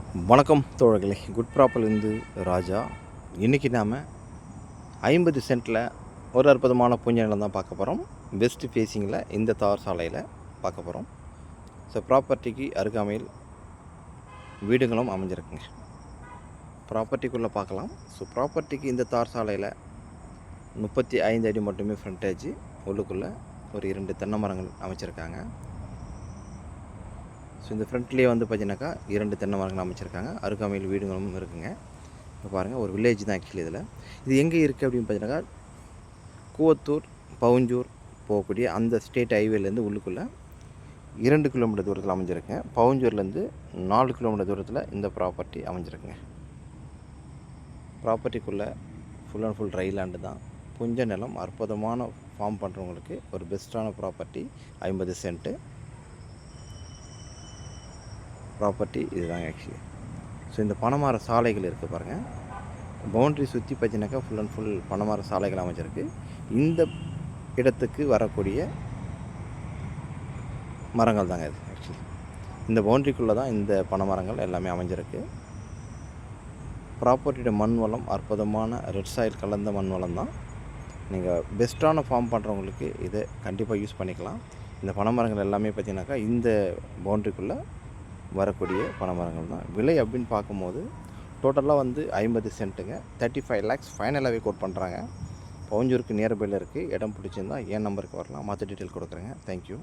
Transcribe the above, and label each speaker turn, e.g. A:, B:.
A: வணக்கம் தோழர்களே, குட் ப்ராப்பர்லேருந்து ராஜா. இன்றைக்கி நாம் 50 சென்ட்டில் ஒரு அற்புதமான பூஞ்சை நிலம் தான் பார்க்க போகிறோம். வெஸ்ட் ஃபேஸிங்கில் இந்த தார் சாலையில் பார்க்க போகிறோம். ஸோ ப்ராப்பர்ட்டிக்கு அருகாமையில் வீடுகளும் அமைஞ்சிருக்குங்க. ப்ராப்பர்ட்டிக்குள்ளே பார்க்கலாம். ஸோ ப்ராப்பர்ட்டிக்கு இந்த தார் சாலையில் 35 அடி மட்டுமே ஃப்ரண்டேஜ். உள்ளுக்குள்ளே ஒரு 2 தென்னை மரங்கள் அமைச்சிருக்காங்க. ஸோ இந்த ஃப்ரண்ட்லேயே வந்து பார்த்தீங்கன்னாக்கா 2 தென்னை மரங்கள் அமைச்சிருக்காங்க. அருகாமையில் வீடுகளும் இருக்குங்க. இப்போ பாருங்கள், ஒரு வில்லேஜ் தான் ஆக்சுவலி. இது எங்கே இருக்குது அப்படின்னு பார்த்தீங்கன்னாக்கா, கூவத்தூர் பவுஞ்சூர் போகக்கூடிய அந்த ஸ்டேட் ஹைவேலேருந்து உள்ளுக்குள்ளே 2 கிலோமீட்டர் தூரத்தில் அமைஞ்சிருக்குங்க. பவுஞ்சூர்லேருந்து 4 கிலோமீட்டர் தூரத்தில் இந்த ப்ராப்பர்ட்டி அமைஞ்சிருக்குங்க. ப்ராப்பர்ட்டிக்குள்ளே full and full dry land தான். புஞ்ச நிலம், அற்புதமான ஃபார்ம் பண்ணுறவங்களுக்கு ஒரு பெஸ்ட்டான ப்ராப்பர்ட்டி. 50 சென்ட்டு ப்ராப்பர்ட்டி இதுதாங்க ஆக்சுவலி. ஸோ இந்த பனைமர சாலைகள் இருக்குது பாருங்கள். பவுண்ட்ரி சுற்றி பார்த்தீங்கன்னாக்கா ஃபுல் அண்ட் ஃபுல் பனைமர சாலைகள் அமைச்சிருக்கு. இந்த இடத்துக்கு வரக்கூடிய மரங்கள் தாங்க இது ஆக்சுவலி. இந்த பவுண்ட்ரிக்குள்ளே தான் இந்த பனைமரங்கள் எல்லாமே அமைஞ்சிருக்கு. ப்ராப்பர்ட்டியோட மண் வளம் அற்புதமான ரெட் சாயில் கலந்த மண் வளம் தான். நீங்கள் பெஸ்ட்டான ஃபார்ம் பண்ணுறவங்களுக்கு இதை கண்டிப்பாக யூஸ் பண்ணிக்கலாம். இந்த பனைமரங்கள் எல்லாமே பார்த்தீங்கன்னாக்கா இந்த பவுண்ட்ரிக்குள்ளே வரக்கூடிய பனைமரங்கள் தான். விலை அப்படின்னு பார்க்கும்போது டோட்டலாக வந்து 50 சென்ட்டுங்க. 35 lakhs ஃபைனலாகவே கோட் பண்ணுறாங்க. பவுஞ்சூருக்கு நியர்பையில் இருக்குது. இடம் பிடிச்சிருந்தால் என் நம்பருக்கு வரலாம். மற்ற டீட்டெயில் கொடுக்குறேங்க. தேங்க்யூ.